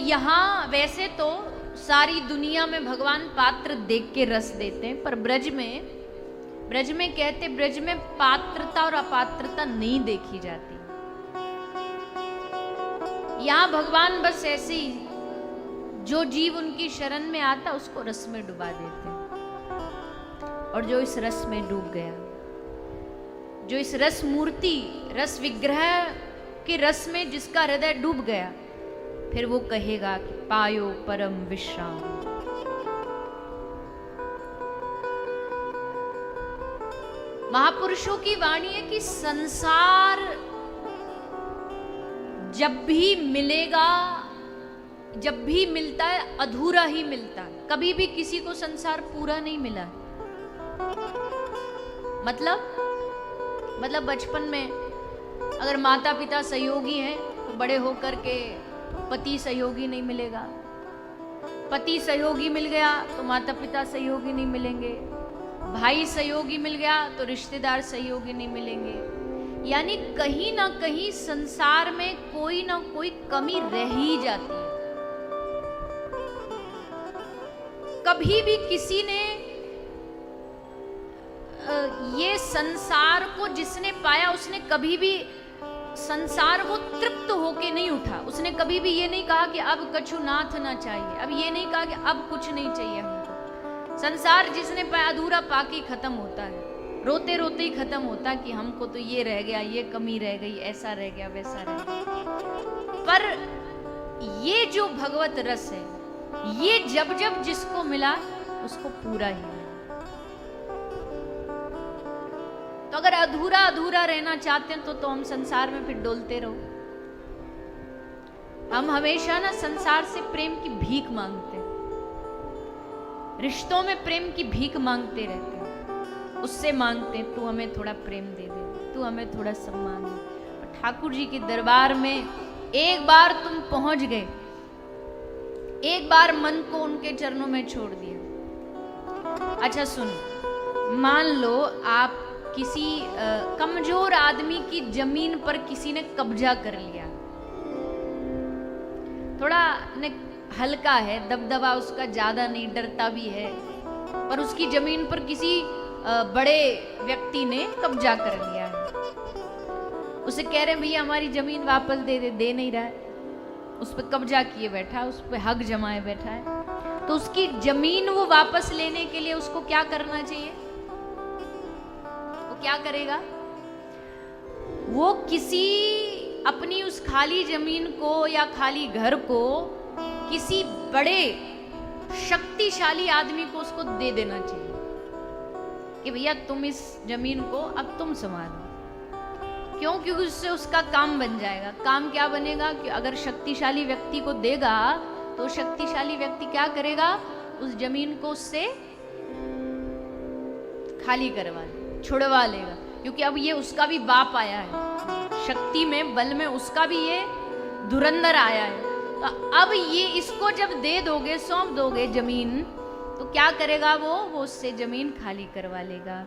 यहाँ वैसे तो सारी दुनिया में भगवान पात्र देख के रस देते हैं, पर ब्रज में कहते ब्रज में पात्रता और अपात्रता नहीं देखी जाती। यहाँ भगवान बस ऐसे ही जो जीव उनकी शरण में आता उसको रस में डुबा देते हैं, और जो इस रस में डूब गया, जो इस रस मूर्ति रस विग्रह के रस में जिसका हृदय डूब गया, फिर वो कहेगा कि पायो परम विश्राम। महापुरुषों की वाणी है कि संसार जब भी मिलेगा, जब भी मिलता है अधूरा ही मिलता है। कभी भी किसी को संसार पूरा नहीं मिला है। मतलब बचपन में अगर माता पिता सहयोगी हैं तो बड़े होकर के पति सहयोगी नहीं मिलेगा, पति सहयोगी मिल गया तो माता पिता सहयोगी नहीं मिलेंगे, भाई सहयोगी मिल गया तो रिश्तेदार सहयोगी नहीं मिलेंगे। यानी कहीं ना कहीं संसार में कोई ना कोई कमी रह ही जाती है। कभी भी किसी ने ये संसार को जिसने पाया उसने कभी भी संसार को तृप्त होके नहीं उठा। उसने कभी भी ये नहीं कहा कि अब कछु नाथ ना चाहिए, अब ये नहीं कहा कि अब कुछ नहीं चाहिए हमको। संसार जिसने पाया अधूरा पाके खत्म होता है, रोते रोते ही खत्म होता कि हमको तो ये रह गया, ये कमी रह गई, ऐसा रह गया, वैसा रह गया। पर ये जो भगवत रस है, ये जब जब जिसको मिला उसको पूरा ही मिला। तो अगर अधूरा अधूरा रहना चाहते हैं तो हम संसार में फिर डोलते रहो। हम हमेशा ना संसार से प्रेम की भीख मांगते हैं, रिश्तों में प्रेम की भीख मांगते रहते हैं। उससे मांगते हैं तू हमें थोड़ा प्रेम दे दे, तू हमें थोड़ा सम्मान दे। और ठाकुर जी के दरबार में एक बार तुम पहुंच गए, एक बार मन को उनके चरणों में छोड़ दिया। अच्छा सुन, मान लो आप किसी कमजोर आदमी की जमीन पर किसी ने कब्जा कर लिया, थोड़ा हल्का है, दबदबा उसका ज्यादा नहीं, डरता भी है, पर उसकी जमीन पर किसी बड़े व्यक्ति ने कब्जा कर लिया है। उसे कह रहे भैया हमारी जमीन वापस दे दे, दे नहीं रहा है, उस पर कब्जा किए बैठा है, उस पर हक जमाए बैठा है। तो उसकी जमीन वो वापस लेने के लिए उसको क्या करना चाहिए? क्या करेगा? वो किसी अपनी उस खाली जमीन को या खाली घर को किसी बड़े शक्तिशाली आदमी को उसको दे देना चाहिए कि भैया तुम इस जमीन को अब तुम संभालो। क्यों? क्योंकि उससे उसका काम बन जाएगा। काम क्या बनेगा कि अगर शक्तिशाली व्यक्ति को देगा तो शक्तिशाली व्यक्ति क्या करेगा? उस जमीन को उससे खाली करवा ले, छुड़वा लेगा। क्योंकि अब ये उसका भी बाप आया है, शक्ति में बल में उसका भी ये धुरंधर आया है। तो अब ये इसको जब दे दोगे, सौंप दोगे जमीन, तो क्या करेगा वो उससे जमीन खाली करवा लेगा।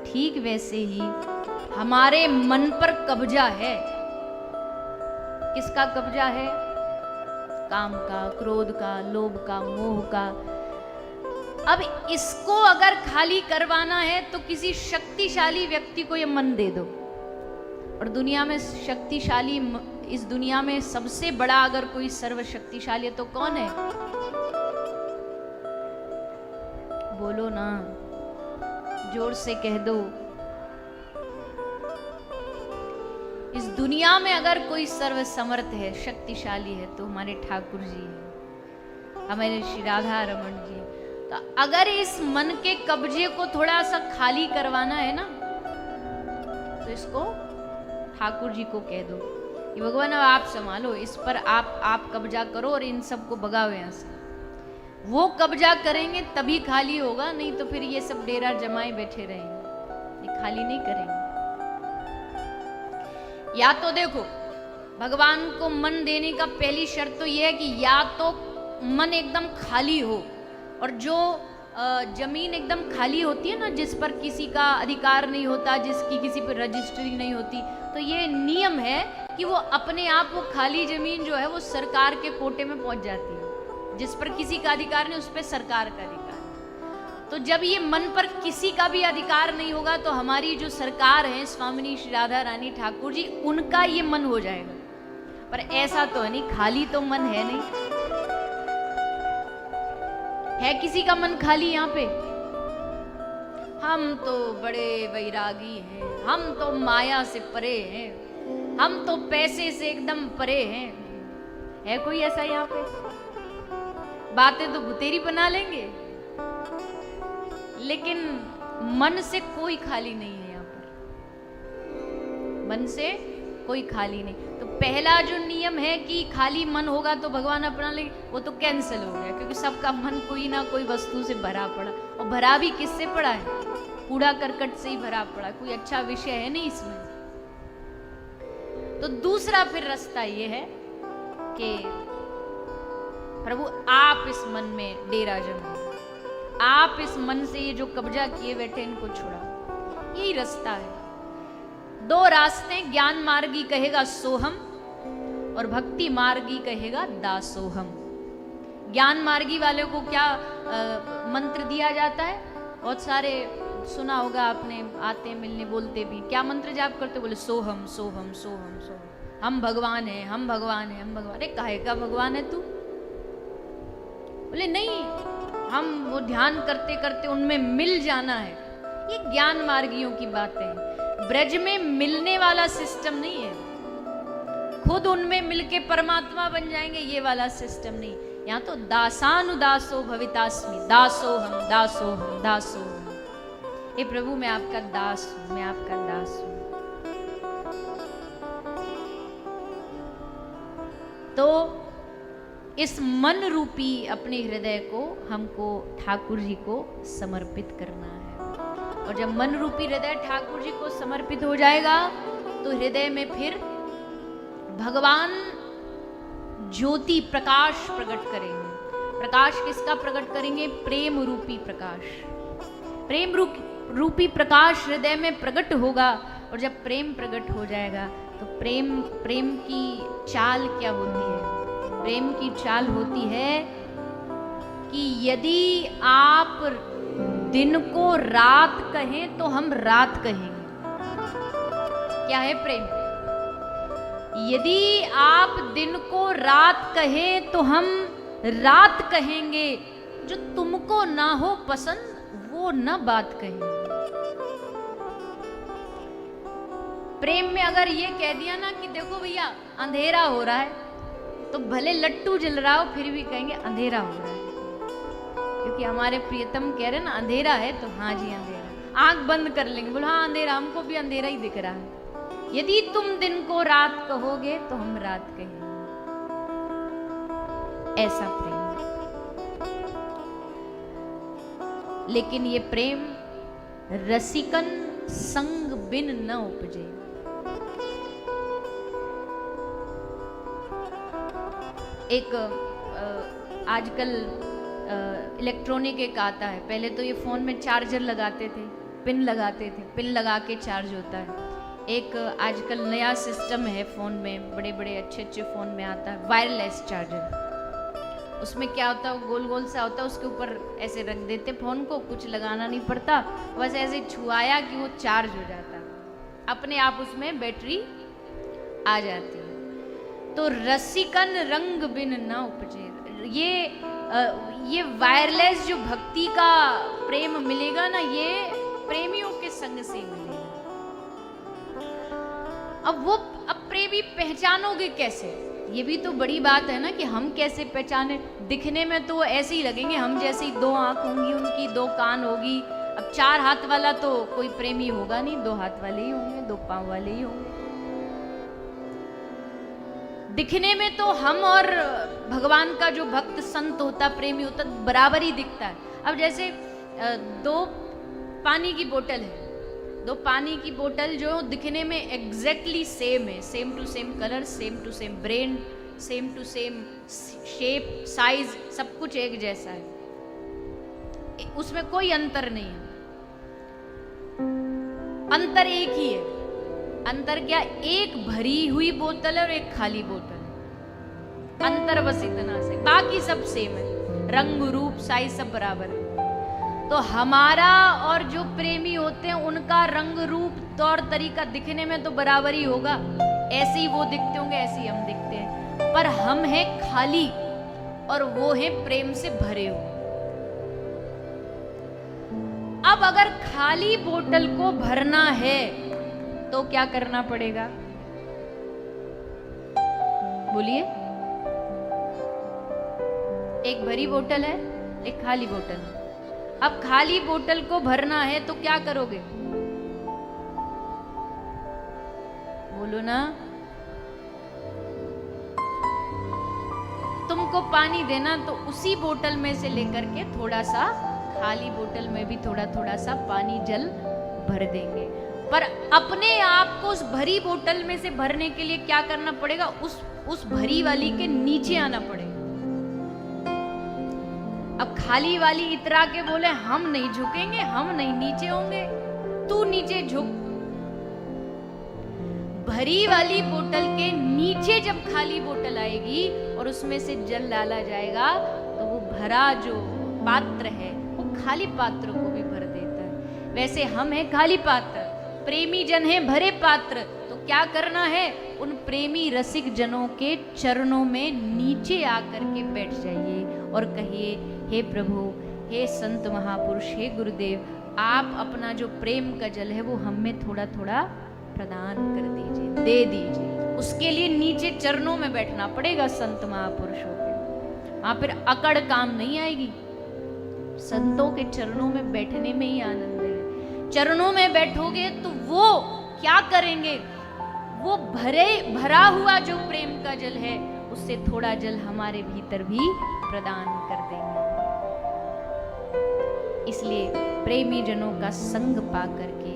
ठीक वैसे ही हमारे मन पर कब्जा है। किसका कब्जा है? काम का, क्रोध का, लोभ का, मोह का। अब इसको अगर खाली करवाना है तो किसी शक्तिशाली व्यक्ति को ये मन दे दो। और दुनिया में शक्तिशाली, इस दुनिया में सबसे बड़ा अगर कोई सर्वशक्तिशाली है तो कौन है? बोलो ना, जोर से कह दो। इस दुनिया में अगर कोई सर्वसमर्थ है, शक्तिशाली है तो हमारे ठाकुर जी हैं, हमारे श्री राधा रमन जी। तो अगर इस मन के कब्जे को थोड़ा सा खाली करवाना है ना, तो इसको ठाकुर जी को कह दो कि भगवान अब आप संभालो, इस पर आप कब्जा करो और इन सबको भगाओ यहाँ से। वो कब्जा करेंगे तभी खाली होगा, नहीं तो फिर ये सब डेरा जमाए बैठे रहेंगे, ये खाली नहीं करेंगे। या तो देखो, भगवान को मन देने का पहली शर्त तो यह है कि या तो मन एकदम खाली हो, और जो जमीन एकदम खाली होती है ना, जिस पर किसी का अधिकार नहीं होता, जिसकी किसी पर रजिस्ट्री नहीं होती, तो ये नियम है कि वो अपने आप वो खाली जमीन जो है वो सरकार के कोटे में पहुंच जाती है, जिस पर किसी का अधिकार नहीं उस पर सरकार का अधिकार। तो जब ये मन पर किसी का भी अधिकार नहीं होगा तो हमारी जो सरकार है स्वामिनी श्री राधा रानी ठाकुर जी, उनका ये मन हो जाएगा। पर ऐसा तो है नहीं, खाली तो मन है नहीं। है किसी का मन खाली यहाँ पे? हम तो बड़े वैरागी हैं, हम तो माया से परे हैं, हम तो पैसे से एकदम परे हैं। है कोई ऐसा यहाँ पे? बातें तो बुतेरी बना लेंगे, लेकिन मन से कोई खाली नहीं है यहाँ पर। मन से कोई खाली नहीं। तो पहला जो नियम है कि खाली मन होगा तो भगवान अपना ले, वो तो कैंसिल हो गया, क्योंकि सबका मन कोई ना कोई वस्तु से भरा पड़ा। और भरा भी किससे पड़ा है? कूड़ा करकट से ही भरा पड़ा, कोई अच्छा विषय है नहीं इसमें। तो दूसरा फिर रास्ता ये है कि प्रभु आप इस मन में डेरा जमाओ, आप इस मन से ये जो कब्जा किए बैठे इनको छुड़ाओ। यही रास्ता है। दो रास्ते, ज्ञान मार्गी कहेगा सोहम और भक्ति मार्गी कहेगा दासोहम। ज्ञान मार्गी वाले को क्या मंत्र दिया जाता है? बहुत सारे सुना होगा आपने, आते मिलने बोलते भी। क्या मंत्र जाप करते? बोले सोहम सोहम सोहम सोहम, हम भगवान हैं, हम भगवान हैं, हम भगवान। अरे काहे का भगवान है तू? बोले नहीं, हम वो ध्यान करते करते उनमें मिल जाना है। ये ज्ञान मार्गियों की बातें हैं। ब्रज में मिलने वाला सिस्टम नहीं है, खुद उनमें मिलके परमात्मा बन जाएंगे, ये वाला सिस्टम नहीं। यहाँ तो दासानुदासो भवितास्मि, दासो हम दासो हम दासो हम। हे प्रभु मैं आपका दास हूं, मैं आपका दास हूं। तो इस मन रूपी अपने हृदय को हमको ठाकुर जी को समर्पित करना है। और जब मन रूपी हृदय ठाकुर जी को समर्पित हो जाएगा तो हृदय में फिर भगवान ज्योति प्रकाश प्रकट करेंगे। प्रकाश किसका प्रकट करेंगे? प्रेम रूपी प्रकाश। प्रेम रूपी प्रकाश हृदय में प्रकट होगा। और जब प्रेम प्रकट हो जाएगा तो प्रेम की चाल क्या होती है? प्रेम की चाल होती है कि यदि आप दिन को रात कहें तो हम रात कहेंगे। क्या है प्रेम? यदि आप दिन को रात कहें तो हम रात कहेंगे। जो तुमको ना हो पसंद वो ना बात कहेंगे। प्रेम में अगर ये कह दिया ना कि देखो भैया अंधेरा हो रहा है, तो भले लट्टू जल रहा हो फिर भी कहेंगे अंधेरा हो रहा है, क्योंकि हमारे प्रियतम कह रहे ना अंधेरा है तो हाँ जी अंधेरा। आंख बंद कर लेंगे, बोलो हाँ अंधेरा, हमको भी अंधेरा ही दिख रहा है। यदि तुम दिन को रात कहोगे तो हम रात कहेंगे। ऐसा प्रेम। लेकिन ये प्रेम रसिकन संग बिन न उपजे। एक आजकल इलेक्ट्रॉनिक एक आता है। पहले तो ये फोन में चार्जर लगाते थे, पिन लगाते थे, पिन लगा के चार्ज होता है। एक आजकल नया सिस्टम है फोन में, बड़े बड़े अच्छे अच्छे फोन में आता है वायरलेस चार्जर। उसमें क्या होता है, गोल गोल सा होता है, उसके ऊपर ऐसे रख देते फोन को, कुछ लगाना नहीं पड़ता, बस ऐसे छुआया कि वो चार्ज हो जाता है, अपने आप उसमें बैटरी आ जाती है। तो रसिकन रंग बिन न उपजे। ये वायरलेस जो भक्ति का प्रेम मिलेगा ना, ये प्रेमियों के संग से मिलेगा। अब प्रेमी पहचानोगे कैसे? ये भी तो बड़ी बात है ना कि हम कैसे पहचाने। दिखने में तो ऐसे ही लगेंगे हम जैसे ही, 2 आंख होंगी उनकी, 2 कान होगी। अब 4 हाथ वाला तो कोई प्रेमी होगा नहीं, 2 हाथ वाले ही होंगे, 2 पांव वाले ही होंगे। दिखने में तो हम और भगवान का जो भक्त संत होता, प्रेमी होता, बराबर ही दिखता है। अब जैसे 2 पानी की बोतल है, 2 पानी की बोतल जो दिखने में एग्जैक्टली सेम है, same to same colour, same to same brain, same to same shape, size, सब कुछ एक जैसा है, उसमें कोई अंतर नहीं है। अंतर एक ही है अंतर क्या, एक भरी हुई बोतल और एक खाली बोतल, अंतर बस इतना से, बाकी सब सेम है, रंग रूप साइज सब बराबर है। तो हमारा और जो प्रेमी होते हैं उनका रंग रूप तौर तरीका दिखने में तो बराबर ही होगा, ऐसे ही वो दिखते होंगे, ऐसे ही हम दिखते हैं, पर हम हैं खाली और वो है प्रेम से भरे हुए। अब अगर खाली बोतल को भरना है तो क्या करना पड़ेगा, बोलिए। एक भरी बोतल है, एक खाली बोतल है। अब खाली बोतल को भरना है तो क्या करोगे, बोलो ना। तुमको पानी देना तो उसी बोतल में से लेकर के थोड़ा सा खाली बोतल में भी थोड़ा थोड़ा सा पानी जल भर देंगे, पर अपने आप को उस भरी बोतल में से भरने के लिए क्या करना पड़ेगा, उस भरी वाली के नीचे आना पड़ेगा। अब खाली वाली इतरा के बोले हम नहीं झुकेंगे, हम नहीं नीचे होंगे, तू नीचे झुक। भरी वाली बोतल के नीचे जब खाली बोतल आएगी और उसमें से जल डाला जाएगा तो वो भरा जो पात्र है वो खाली पात्र को भी भर देता है। वैसे हम हैं खाली पात्र, प्रेमी जन हैं भरे पात्र। तो क्या करना है, उन प्रेमी रसिक जनों के चरणों में नीचे आकर के बैठ जाइए और कहिए, हे प्रभु, हे संत महापुरुष, हे गुरुदेव, आप अपना जो प्रेम का जल है वो हम में थोड़ा थोड़ा प्रदान कर दीजिए, दे दीजिए। उसके लिए नीचे चरणों में बैठना पड़ेगा संत महापुरुषों के, वहां फिर अकड़ काम नहीं आएगी। संतों के चरणों में बैठने में ही आनंद है। चरणों में बैठोगे तो वो क्या करेंगे, वो भरा हुआ जो प्रेम का जल है उससे थोड़ा जल हमारे भीतर भी प्रदान कर देंगे। इसलिए प्रेमी जनों का संग पा करके,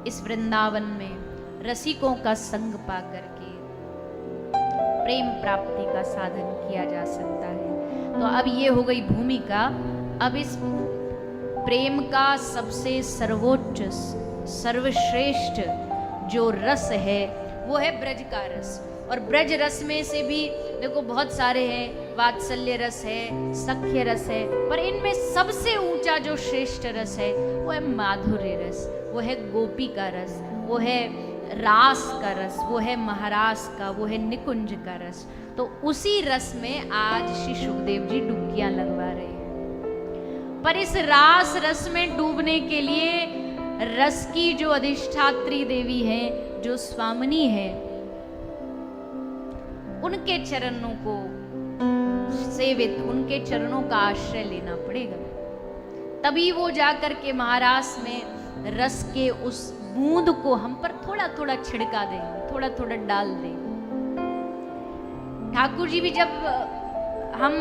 इस वृंदावन में रसिकों का संग पा करके प्रेम प्राप्ति का साधन किया जा सकता है। तो अब ये हो गई भूमिका। अब इस प्रेम का सबसे सर्वोच्च सर्वश्रेष्ठ जो रस है वो है ब्रज का रस। और ब्रज रस में से भी देखो बहुत सारे हैं, वात्सल्य रस है, सख्य रस है, पर इनमें सबसे ऊंचा जो श्रेष्ठ रस है वो है माधुर्य रस, वो है गोपी का रस, वो है रास का रस, वो है महारास का, वो है निकुंज का रस। तो उसी रस में आज श्री सुखदेव जी डुबकियां लगवा रहे हैं। पर इस रास रस में डूबने के लिए रस की जो अधिष्ठात्री देवी है, जो स्वामिनी है, उनके चरणों को सेवित, उनके चरणों का आश्रय लेना पड़ेगा, तभी वो जाकर के महारास में रस के उस बूंद को हम पर थोड़ा थोड़ा छिड़का देंगे, थोड़ा थोड़ा डाल देंगे। ठाकुर जी भी जब हम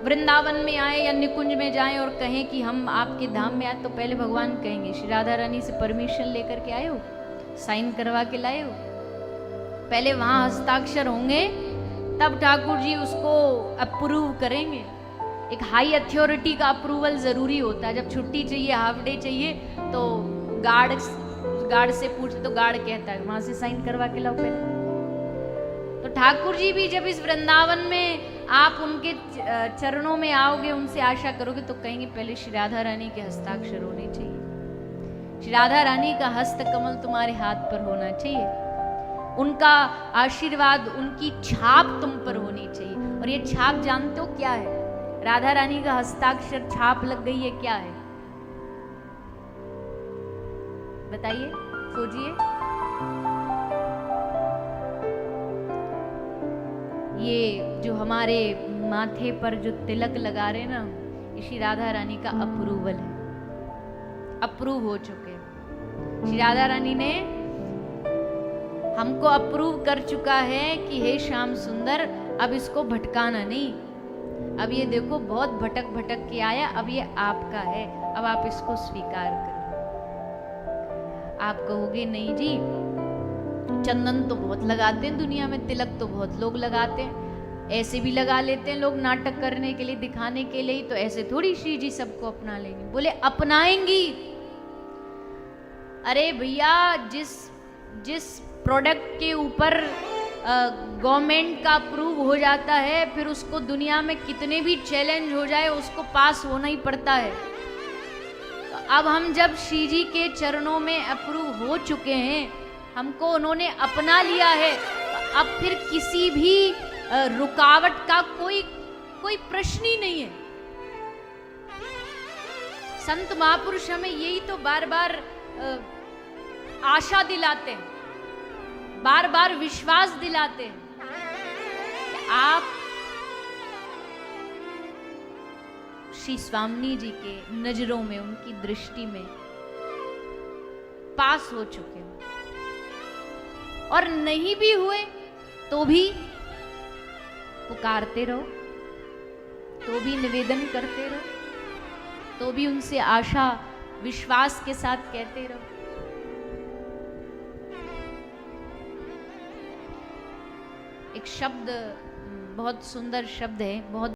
वृंदावन में आए या निकुंज में जाएं और कहें कि हम आपके धाम में आए, तो पहले भगवान कहेंगे, श्री राधा रानी से परमिशन लेकर के आए हो, साइन करवा के लाए हो, पहले वहां हस्ताक्षर होंगे, तब ठाकुर जी उसको अप्रूव करेंगे। एक हाई अथॉरिटी का अप्रूवल जरूरी होता है। जब छुट्टी चाहिए, हाफ डे चाहिए, तो गार्ड से पूछते तो गार्ड कहता है वहां से साइन करवा के लाओ पहले। तो ठाकुर जी भी जब इस वृंदावन में आप उनके चरणों में आओगे, उनसे आशा करोगे, तो कहेंगे पहले श्री राधा रानी के हस्ताक्षर होने चाहिए, श्री राधा रानी का हस्त कमल तुम्हारे हाथ पर होना चाहिए, उनका आशीर्वाद, उनकी छाप तुम पर होनी चाहिए। और ये छाप जानते हो क्या है? राधा रानी का हस्ताक्षर छाप लग गई है, क्या है बताइए, सोचिए। ये जो हमारे माथे पर जो तिलक लगा रहे ना, श्री राधा रानी का अप्रूवल है, अप्रूव हो चुके। श्री राधा रानी ने हमको अप्रूव कर चुका है कि हे श्याम सुंदर, अब इसको भटकाना नहीं, अब ये देखो बहुत भटक भटक के आया, अब ये आपका है, अब आप इसको स्वीकार करो। आप कहोगे नहीं जी, चंदन तो बहुत लगाते हैं दुनिया में, तिलक तो बहुत लोग लगाते हैं, ऐसे भी लगा लेते हैं लोग नाटक करने के लिए, दिखाने के लिए, तो ऐसे थोड़ी श्री जी सबको अपना लेंगे। बोले अपनाएंगी। अरे भैया, जिस जिस प्रोडक्ट के ऊपर गवर्नमेंट का अप्रूव हो जाता है, फिर उसको दुनिया में कितने भी चैलेंज हो जाए उसको पास होना ही पड़ता है। तो अब हम जब श्री जी के चरणों में अप्रूव हो चुके हैं, हमको उन्होंने अपना लिया है, तो अब फिर किसी भी रुकावट का कोई प्रश्न ही नहीं है। संत महापुरुष हमें यही तो बार बार आशा दिलाते हैं, बार बार विश्वास दिलाते हैं कि आप श्री स्वामी जी के नजरों में, उनकी दृष्टि में पास हो चुके हो, और नहीं भी हुए तो भी पुकारते रहो, तो भी निवेदन करते रहो, तो भी उनसे आशा विश्वास के साथ कहते रहो। एक शब्द, बहुत सुंदर शब्द है, बहुत